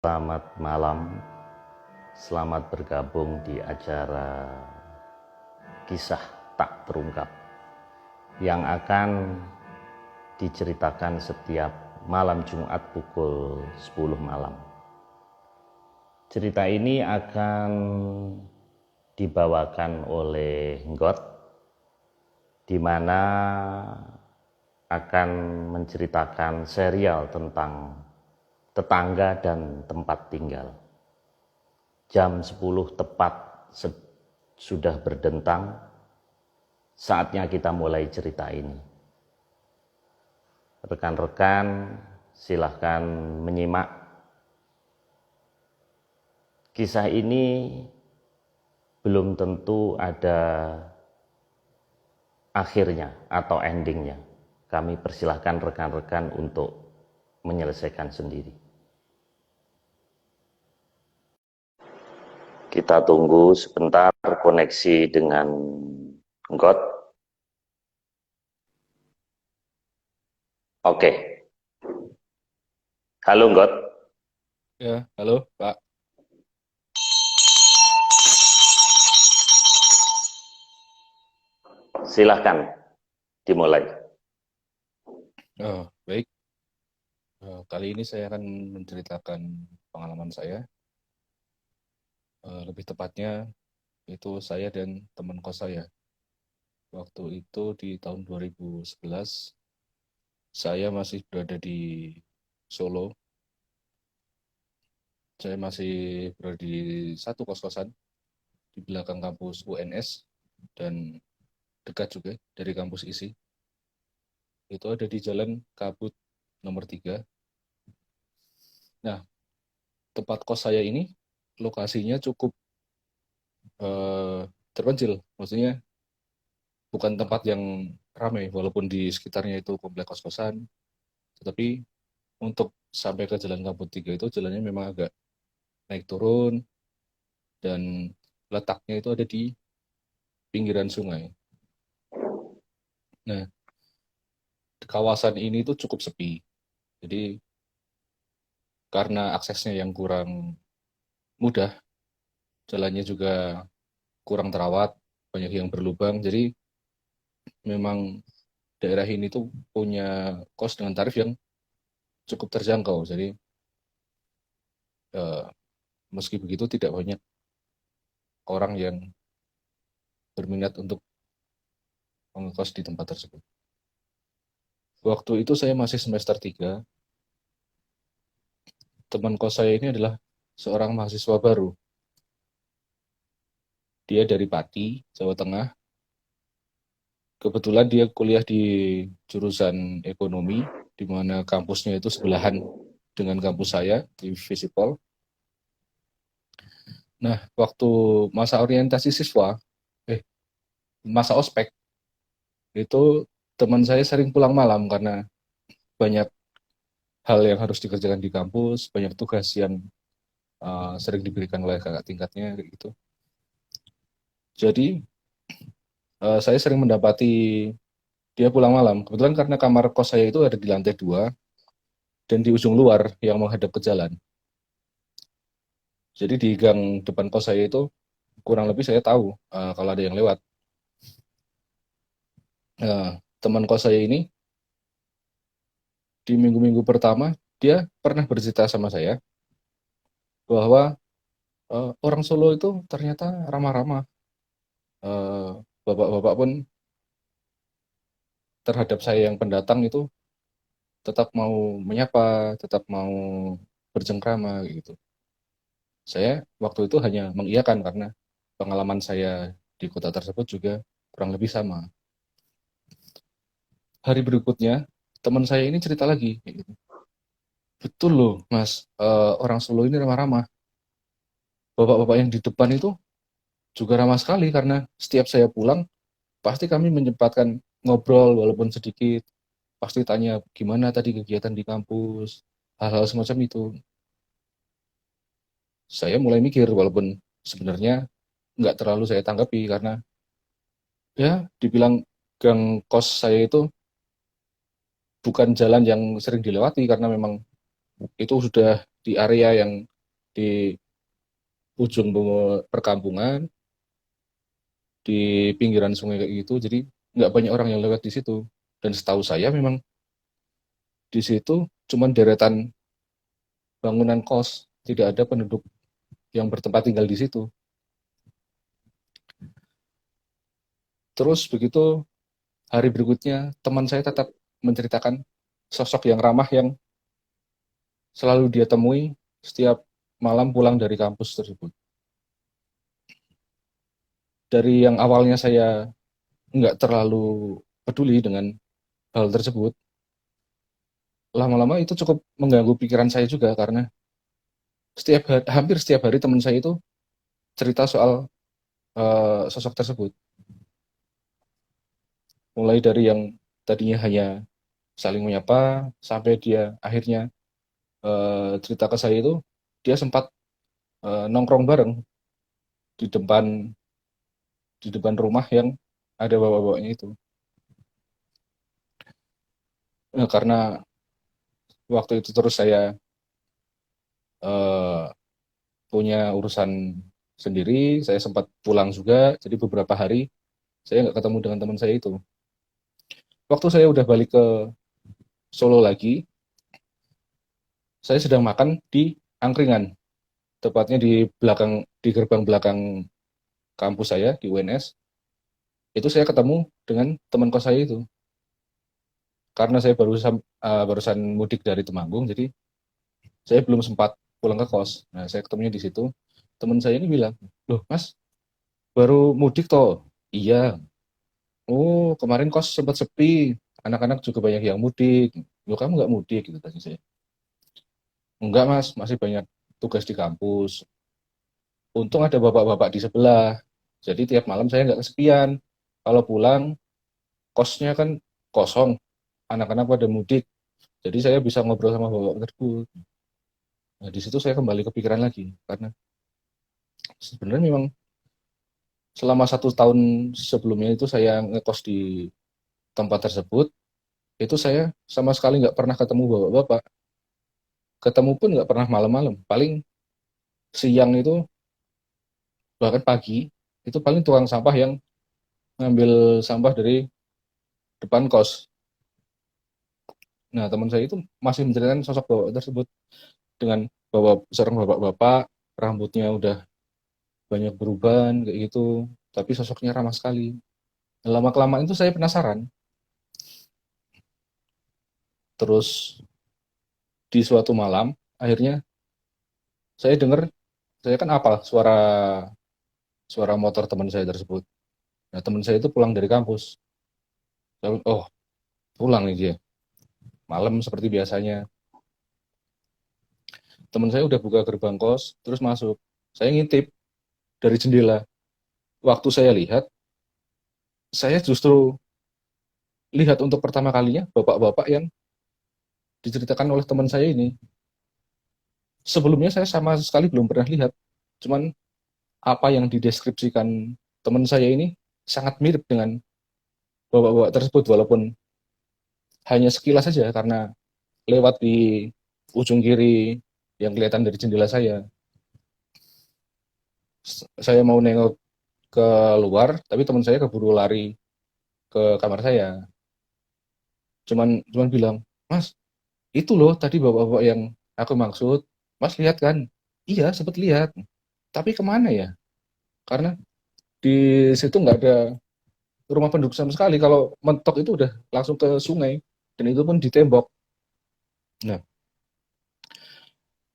Selamat malam, selamat bergabung di acara kisah tak terungkap yang akan diceritakan setiap malam Jumat pukul 10 malam. Cerita ini akan dibawakan oleh Nggot, di mana akan menceritakan serial tentang tetangga dan tempat tinggal. Jam 10 tepat sudah berdentang, saatnya kita mulai cerita ini. Rekan-rekan, silahkan menyimak. Kisah ini belum tentu ada akhirnya atau endingnya. Kami persilahkan rekan-rekan untuk menyelesaikan sendiri. Kita tunggu sebentar koneksi dengan Nggot. Oke. Halo Nggot. Ya, halo Pak. Silahkan dimulai. Baik. Kali ini saya akan menceritakan pengalaman saya. Lebih tepatnya itu saya dan teman kos saya. Waktu itu di tahun 2011, saya masih berada di Solo. Saya masih berada di satu kos-kosan di belakang kampus UNS dan dekat juga dari kampus ISI. Itu ada di Jalan Kabut nomor 3. Nah, tempat kos saya ini lokasinya cukup terpencil. Maksudnya bukan tempat yang ramai, walaupun di sekitarnya itu komplek kos-kosan, tetapi untuk sampai ke Jalan Kabut 3 itu jalannya memang agak naik turun, dan letaknya itu ada di pinggiran sungai. Nah, kawasan ini tuh cukup sepi. Jadi karena aksesnya yang kurang mudah, jalannya juga kurang terawat, banyak yang berlubang. Jadi memang daerah ini tuh punya kos dengan tarif yang cukup terjangkau. Jadi eh, meski begitu tidak banyak orang yang berminat untuk mengekos di tempat tersebut. Waktu itu saya masih semester 3. Teman kos saya ini adalah seorang mahasiswa baru. Dia dari Pati, Jawa Tengah. Kebetulan dia kuliah di jurusan ekonomi, di mana kampusnya itu sebelahan dengan kampus saya di Visipol. Nah, waktu masa orientasi siswa, masa ospek, itu teman saya sering pulang malam karena banyak hal yang harus dikerjakan di kampus, banyak tugas yang sering diberikan oleh kakak tingkatnya gitu. Jadi saya sering mendapati dia pulang malam. Kebetulan karena kamar kos saya itu ada di lantai 2 dan di ujung luar yang menghadap ke jalan. Jadi di gang depan kos saya itu kurang lebih saya tahu kalau ada yang lewat. Teman kos saya ini di minggu-minggu pertama dia pernah bercerita sama saya bahwa orang Solo itu ternyata ramah-ramah. Bapak-bapak pun terhadap saya yang pendatang itu tetap mau menyapa, tetap mau bercengkrama gitu. Saya waktu itu hanya mengiyakan karena pengalaman saya di kota tersebut juga kurang lebih sama. Hari berikutnya, teman saya ini cerita lagi, kayak gitu. Betul loh, Mas, orang Solo ini ramah-ramah. Bapak-bapak yang di depan itu juga ramah sekali karena setiap saya pulang, pasti kami menyempatkan ngobrol walaupun sedikit. Pasti tanya gimana tadi kegiatan di kampus, hal-hal semacam itu. Saya mulai mikir walaupun sebenarnya nggak terlalu saya tanggapi karena ya dibilang gang kos saya itu bukan jalan yang sering dilewati karena memang itu sudah di area yang di ujung perkampungan, di pinggiran sungai kayak gitu, jadi nggak banyak orang yang lewat di situ. Dan setahu saya memang di situ cuman deretan bangunan kos, tidak ada penduduk yang bertempat tinggal di situ. Terus begitu hari berikutnya, teman saya tetap menceritakan sosok yang ramah yang selalu dia temui setiap malam pulang dari kampus tersebut. Dari yang awalnya saya nggak terlalu peduli dengan hal tersebut, lama-lama itu cukup mengganggu pikiran saya juga karena hampir setiap hari teman saya itu cerita soal sosok tersebut. Mulai dari yang tadinya hanya saling menyapa, sampai dia akhirnya cerita ke saya itu, dia sempat nongkrong bareng di depan rumah yang ada bapak-bapaknya itu. Karena waktu itu terus saya eh, punya urusan sendiri, saya sempat pulang juga, jadi beberapa hari saya nggak ketemu dengan teman saya itu. Waktu saya udah balik ke Solo lagi, saya sedang makan di angkringan, tepatnya di gerbang belakang kampus saya di UNS. Itu saya ketemu dengan teman kos saya itu. Karena saya barusan mudik dari Temanggung, jadi saya belum sempat pulang ke kos. Nah, saya ketemunya di situ. Teman saya ini bilang, "Loh, Mas, baru mudik toh?" "Iya." "Oh, kemarin kos sempat sepi. Anak-anak juga banyak yang mudik." "Loh, kamu nggak mudik?" Gitu tadi saya. "Enggak, Mas, masih banyak tugas di kampus. Untung ada bapak-bapak di sebelah. Jadi tiap malam saya nggak kesepian. Kalau pulang, kosnya kan kosong. Anak-anak pada mudik. Jadi saya bisa ngobrol sama bapak tersebut." Nah, di situ saya kembali kepikiran lagi. Karena sebenarnya memang selama 1 tahun sebelumnya itu saya ngekos di tempat tersebut, itu saya sama sekali nggak pernah ketemu bapak-bapak. Ketemu pun nggak pernah malam-malam. Paling siang itu, bahkan pagi, itu paling tukang sampah yang ngambil sampah dari depan kos. Nah, teman saya itu masih menceritakan sosok bapak tersebut dengan seorang bapak-bapak, rambutnya udah banyak beruban kayak gitu, tapi sosoknya ramah sekali. Lama-kelamaan itu saya penasaran. Terus di suatu malam, akhirnya saya dengar, saya kan apal suara suara motor teman saya tersebut. Nah, teman saya itu pulang dari kampus. Oh, pulang nih dia. Malam seperti biasanya. Teman saya udah buka gerbang kos, terus masuk. Saya ngintip dari jendela. Waktu saya lihat, saya justru lihat untuk pertama kalinya bapak-bapak yang diceritakan oleh teman saya ini. Sebelumnya saya sama sekali belum pernah lihat. Cuman apa yang dideskripsikan teman saya ini sangat mirip dengan bapak-bapak tersebut, walaupun hanya sekilas saja karena lewat di ujung kiri yang kelihatan dari jendela saya. Saya mau nengok ke luar, tapi teman saya keburu lari ke kamar saya. Cuman bilang, "Mas, itu loh tadi bapak-bapak yang aku maksud. Mas lihat kan?" "Iya, sempat lihat. Tapi kemana ya?" Karena di situ nggak ada rumah penduduk sama sekali. Kalau mentok itu udah langsung ke sungai. Dan itu pun ditembok. Nah,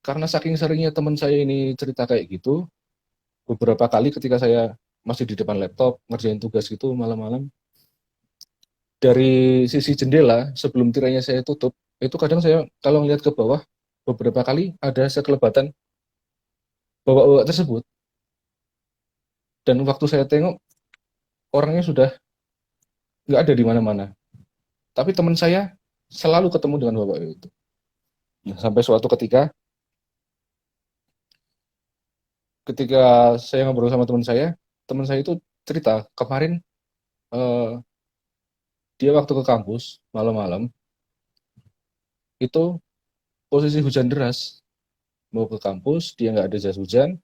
karena saking seringnya teman saya ini cerita kayak gitu, beberapa kali ketika saya masih di depan laptop, ngerjain tugas gitu malam-malam, dari sisi jendela sebelum tirainya saya tutup, itu kadang saya kalau ngeliat ke bawah, beberapa kali ada sekelebatan bapak-bapak tersebut. Dan waktu saya tengok, orangnya sudah nggak ada di mana-mana. Tapi teman saya selalu ketemu dengan bapak itu. Nah, sampai suatu ketika, ketika saya ngobrol sama teman saya itu cerita, kemarin eh, dia waktu ke kampus malam-malam, itu posisi hujan deras, mau ke kampus, dia nggak ada jas hujan.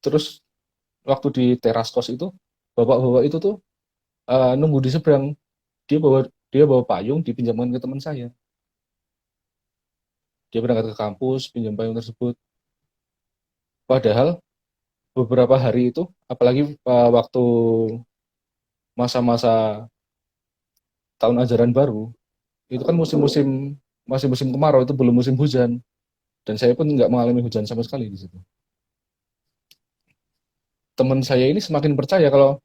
Terus waktu di teras kos itu, bapak-bapak itu tuh nunggu di seberang. Dia bawa dia bawa payung, dipinjamkan ke teman saya. Dia berangkat ke kampus, pinjam payung tersebut. Padahal beberapa hari itu, apalagi waktu masa-masa tahun ajaran baru, itu kan masih musim kemarau, itu belum musim hujan. Dan saya pun nggak mengalami hujan sama sekali di situ. Teman saya ini semakin percaya kalau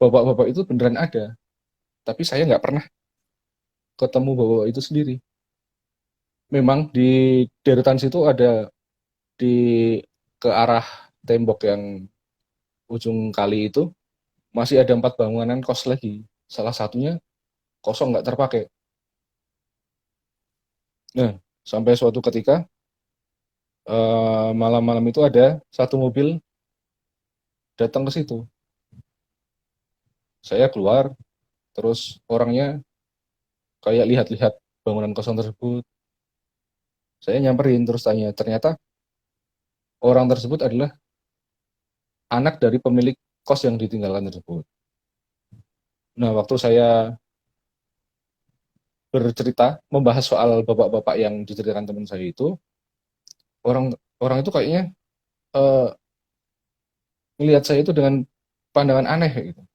bapak-bapak itu beneran ada, tapi saya nggak pernah ketemu bapak itu sendiri. Memang di deretan situ ada di ke arah tembok yang ujung kali itu masih ada 4 bangunan kos lagi. Salah satunya kosong nggak terpakai. Nah, sampai suatu ketika malam-malam itu ada satu mobil datang ke situ. Saya keluar, terus orangnya kayak lihat-lihat bangunan kosong tersebut. Saya nyamperin terus tanya, ternyata orang tersebut adalah anak dari pemilik kos yang ditinggalkan tersebut. Nah, waktu saya bercerita membahas soal bapak-bapak yang diceritakan teman saya itu, orang orang itu kayaknya eh, melihat saya itu dengan pandangan aneh gitu.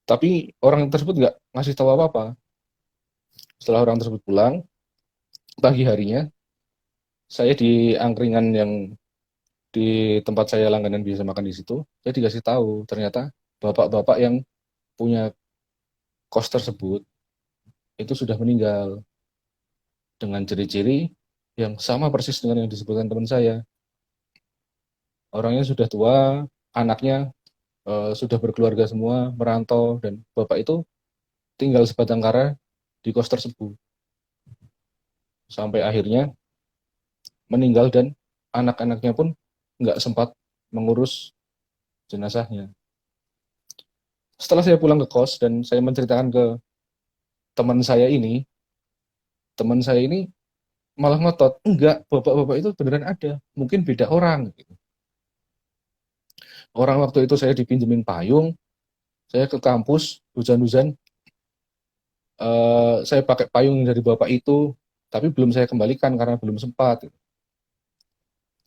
Tapi orang tersebut nggak ngasih tahu apa-apa. Setelah orang tersebut pulang, pagi harinya saya di angkringan yang di tempat saya langganan biasa makan di situ, saya dikasih tahu ternyata bapak-bapak yang punya kos tersebut itu sudah meninggal dengan ciri-ciri yang sama persis dengan yang disebutkan teman saya. Orangnya sudah tua, anaknya sudah berkeluarga semua, merantau, dan bapak itu tinggal sebatang kara di kos tersebut. Sampai akhirnya meninggal dan anak-anaknya pun nggak sempat mengurus jenazahnya. Setelah saya pulang ke kos dan saya menceritakan ke teman saya ini, teman saya ini malah ngotot, enggak, bapak-bapak itu beneran ada, mungkin beda orang. Orang waktu itu saya dipinjemin payung, saya ke kampus, hujan-hujan, saya pakai payung dari bapak itu, tapi belum saya kembalikan karena belum sempat.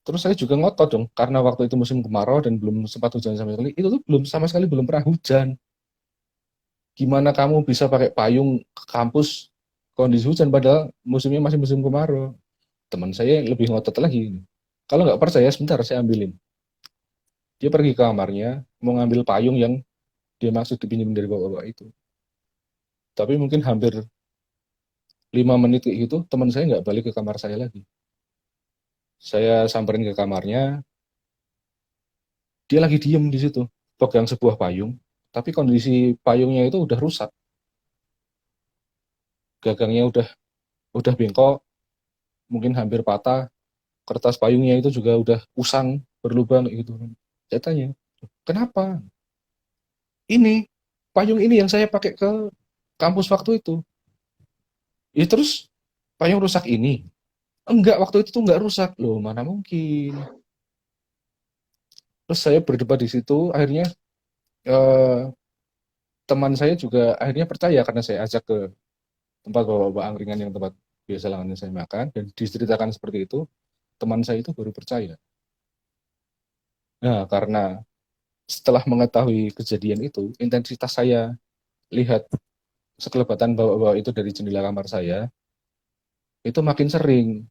Terus saya juga ngotot dong, karena waktu itu musim kemarau dan belum sempat hujan sama sekali, itu tuh belum sama sekali belum pernah hujan. Gimana kamu bisa pakai payung ke kampus kondisi hujan padahal musimnya masih musim kemarau? Teman saya lebih ngotot lagi. Kalau nggak percaya, sebentar saya ambilin. Dia pergi ke kamarnya, mau ngambil payung yang dia maksud dipinjam dari bapak-bapak itu. Tapi mungkin hampir 5 menit kayak gitu, teman saya nggak balik ke kamar saya lagi. Saya samperin ke kamarnya, dia lagi diem di situ, pegang sebuah payung, tapi kondisi payungnya itu udah rusak, gagangnya udah bengkok, mungkin hampir patah, kertas payungnya itu juga udah usang, berlubang gitu. Saya tanya, kenapa? Ini payung ini yang saya pakai ke kampus waktu itu. Ya terus payung rusak ini? Enggak, waktu itu tuh enggak rusak. Loh, mana mungkin? Terus saya berdebat di situ, akhirnya eh, teman saya juga akhirnya percaya karena saya ajak ke tempat bawa-bawa angkringan yang tempat biasa langganan saya makan dan diceritakan seperti itu, teman saya itu baru percaya. Nah, karena setelah mengetahui kejadian itu, intensitas saya lihat sekelebatan bawa-bawa itu dari jendela kamar saya itu makin sering.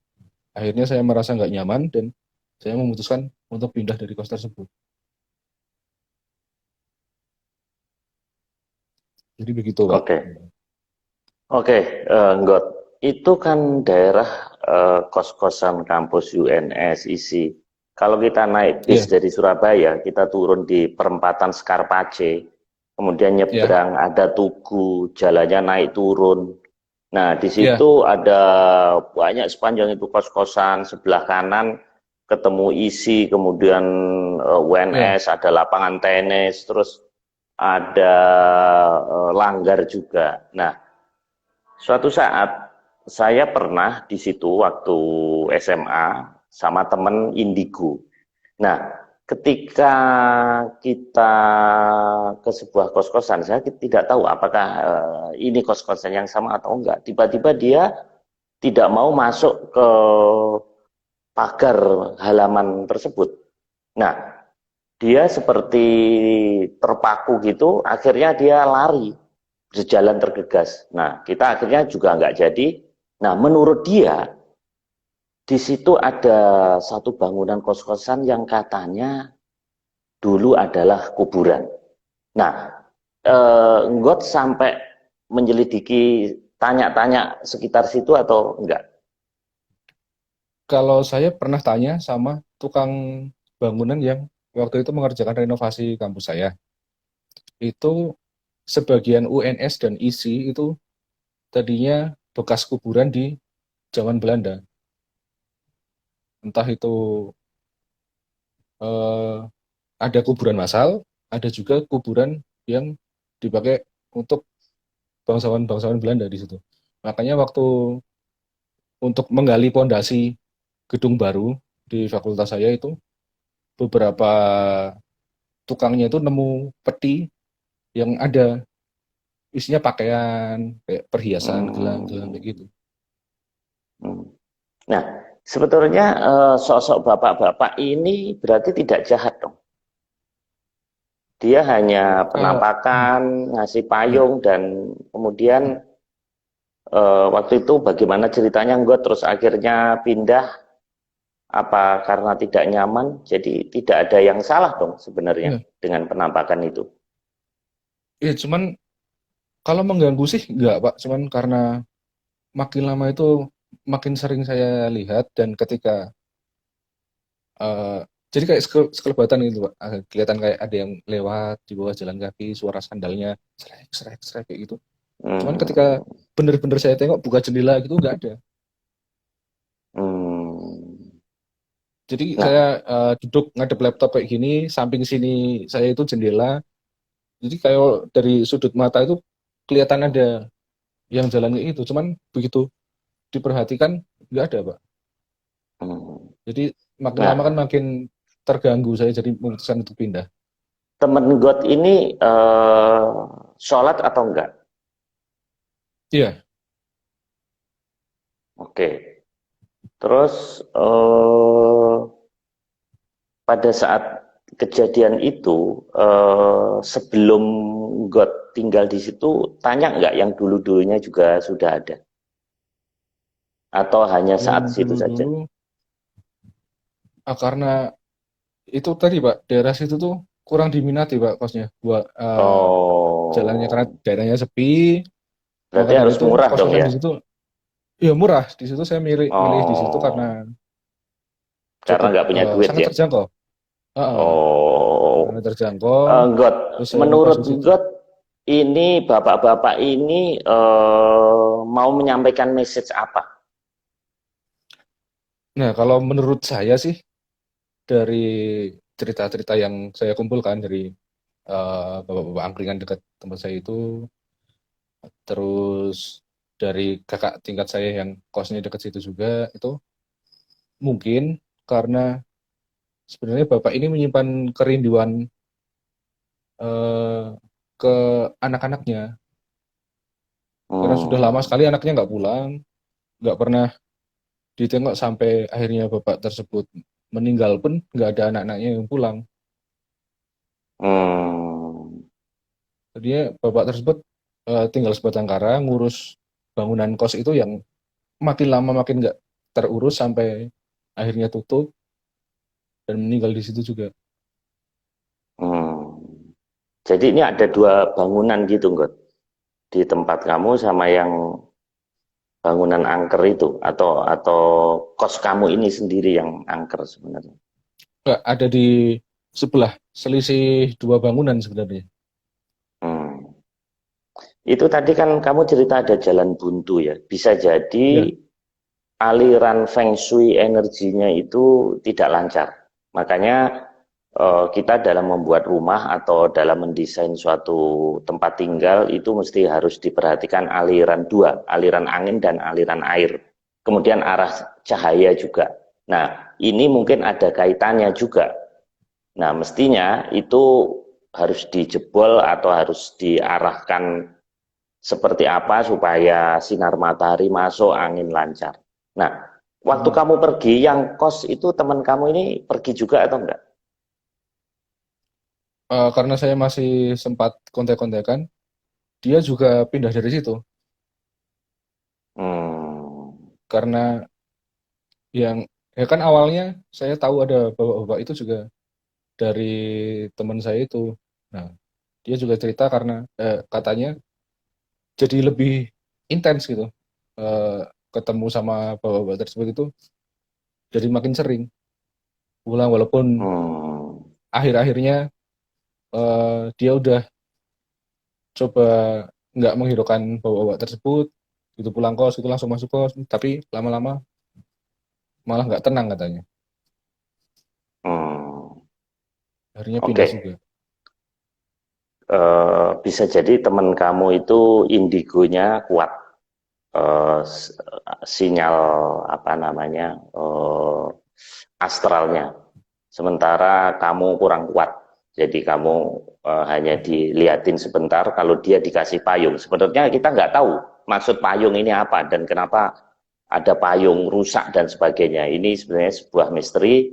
Akhirnya saya merasa nggak nyaman dan saya memutuskan untuk pindah dari kos tersebut. Jadi begitu, Pak. Oke, oke, Nggot. Itu kan daerah kos-kosan kampus UNS isi. Kalau kita naik bis Iya, dari Surabaya, kita turun di perempatan Skarpace, kemudian iya, nyebrang ada Tugu, jalannya naik turun. Nah, di iya, situ ada banyak sepanjang itu kos-kosan, sebelah kanan ketemu isi, kemudian iya, UNS, ada lapangan tenis, terus ada langgar juga. Nah, suatu saat saya pernah di situ waktu SMA sama temen indigo. Nah, ketika kita ke sebuah kos-kosan, saya tidak tahu apakah ini kos-kosan yang sama atau enggak. Tiba-tiba dia tidak mau masuk ke pagar halaman tersebut. Nah, dia seperti terpaku gitu, akhirnya dia lari, berjalan tergegas. Nah, kita akhirnya juga nggak jadi. Nah, menurut dia, di situ ada satu bangunan kos-kosan yang katanya dulu adalah kuburan. Nah, Nggot sampai menyelidiki tanya-tanya sekitar situ atau enggak? Kalau saya pernah tanya sama tukang bangunan yang waktu itu mengerjakan renovasi kampus saya, itu sebagian UNS dan ISI itu tadinya bekas kuburan di zaman Belanda. Entah itu eh, ada kuburan massal, ada juga kuburan yang dipakai untuk bangsawan-bangsawan Belanda di situ. Makanya waktu untuk menggali pondasi gedung baru di fakultas saya itu, beberapa tukangnya itu nemu peti yang ada isinya pakaian, kayak perhiasan, gelang-gelang Hmm, kayak gitu. hmm. Nah, sebetulnya sosok bapak-bapak ini berarti tidak jahat dong. Dia hanya Eh, hmm, penampakan, ngasih ya. payung, dan kemudian waktu itu bagaimana ceritanya Nggot terus akhirnya pindah apa karena tidak nyaman? Jadi tidak ada yang salah dong sebenarnya Iya, dengan penampakan itu. iya, cuman kalau mengganggu sih enggak, Pak. Cuman karena makin lama itu makin sering saya lihat dan ketika eh, jadi kayak sekelebatan gitu, Pak. Kelihatan kayak ada yang lewat di bawah jalan kaki, suara sandalnya srek srek srek kayak gitu. Cuman ketika Hmm, bener-bener saya tengok buka jendela gitu nggak ada. hmm. Jadi saya Nah, duduk ngadep laptop kayak gini, samping sini saya itu jendela. Jadi kayak dari sudut mata itu kelihatan ada yang jalan kayak gitu. Cuman begitu diperhatikan nggak ada, Pak. hmm. Jadi makin lama kan Nah, makin terganggu, saya jadi memutuskan untuk pindah. temen God ini sholat atau enggak? Iya, Oke. Terus pada saat kejadian itu sebelum God tinggal di situ tanya nggak yang dulu-dulunya juga sudah ada atau hanya yang saat situ saja? dulu-dulu karena itu tadi, Pak, daerah situ tuh kurang diminati, Pak, kosnya buat jalannya, karena Oh, daerahnya sepi. Maka berarti dari harus itu murah dong kos-kosan ya? di situ ya murah. Di situ saya milih di situ karena Oh, karena cukup nggak punya duit sangat ya? terjangkau. Heeh, sangat Oh, terjangkau. God, Terus saya ngekos menurut di situ. God ini bapak-bapak ini mau menyampaikan message apa? Nah, kalau menurut saya sih, dari cerita-cerita yang saya kumpulkan dari bapak-bapak angkringan dekat tempat saya itu, terus dari kakak tingkat saya yang kosnya dekat situ juga, itu mungkin karena sebenarnya bapak ini menyimpan kerinduan eh, ke anak-anaknya, karena sudah lama Hmm, sekali anaknya nggak pulang, nggak pernah ditengok sampai akhirnya bapak tersebut meninggal pun nggak ada anak-anaknya yang pulang. hmm. Jadinya bapak tersebut tinggal sebatang kara ngurus bangunan kos itu yang makin lama makin nggak terurus sampai akhirnya tutup dan meninggal di situ juga. Hmm. Jadi ini ada dua bangunan gitu, Nggot, di tempat kamu sama yang bangunan angker itu, atau kos kamu ini sendiri yang angker sebenarnya. Nggak ada di sebelah, selisih dua bangunan sebenarnya. Hmm. Itu tadi kan kamu cerita ada jalan buntu ya. Bisa jadi Ya, aliran feng shui energinya itu tidak lancar. Makanya kita dalam membuat rumah atau dalam mendesain suatu tempat tinggal itu mesti harus diperhatikan aliran dua, aliran angin dan aliran air. Kemudian arah cahaya juga. Nah, ini mungkin ada kaitannya juga. Nah, mestinya itu harus dijebol atau harus diarahkan seperti apa supaya sinar matahari masuk, angin lancar. Nah, waktu kamu pergi, yang kos itu teman kamu ini pergi juga atau enggak? Karena saya masih sempat kontak-kontakan, dia juga pindah dari situ. Hmm. Karena yang ya kan awalnya saya tahu ada bapak-bapak itu juga dari teman saya itu. Nah, dia juga cerita karena katanya jadi lebih intens gitu. Eh, Ketemu sama bapak-bapak tersebut itu jadi makin sering pulang walaupun Hmm. akhir-akhirnya dia udah coba nggak menghiraukan bapak-bapak tersebut itu pulang kos itu langsung masuk kos tapi lama-lama malah nggak tenang katanya Hmm. akhirnya pindah Oke. juga. Bisa jadi teman kamu itu indigonya kuat, sinyal apa namanya, astralnya. Sementara kamu kurang kuat, jadi kamu hanya dilihatin sebentar. Kalau dia dikasih payung, sebenarnya kita nggak tahu maksud payung ini apa dan kenapa ada payung rusak dan sebagainya. Ini sebenarnya sebuah misteri.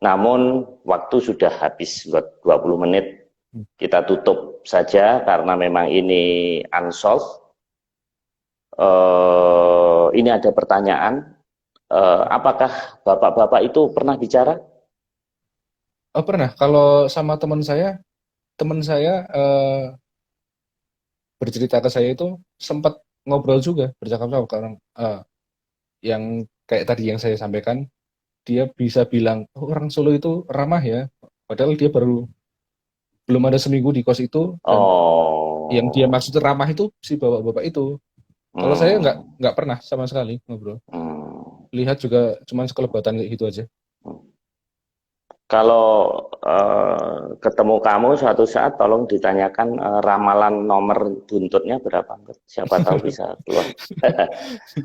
Namun waktu sudah habis buat 20 menit. Kita tutup saja karena memang ini unsolved. Ini ada pertanyaan, apakah bapak-bapak itu pernah bicara? Oh pernah kalau sama teman saya bercerita ke saya itu sempat ngobrol juga bercakap-cakap karena yang kayak tadi yang saya sampaikan dia bisa bilang oh, orang Solo itu ramah ya padahal dia baru belum ada seminggu di kos itu dan yang dia Oh, maksud ramah itu si bapak-bapak itu. Kalau saya hmm, nggak pernah sama sekali ngobrol. hmm. Lihat juga cuman sekelebatan kayak gitu aja. Kalau ketemu kamu suatu saat, tolong ditanyakan ramalan nomor buntutnya berapa, Nggot? Siapa tahu bisa keluar.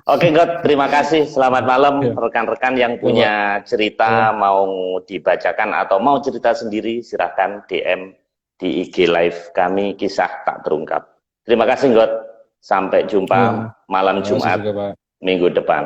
Oke, God, terima kasih. Selamat malam, Ya, rekan-rekan yang ya Pak. punya cerita Ya, mau dibacakan atau mau cerita sendiri, silahkan DM di IG Live kami, kisah tak terungkap. Terima kasih, God. Sampai ya. jumpa malam Terima kasih Jumat juga Pak. minggu depan.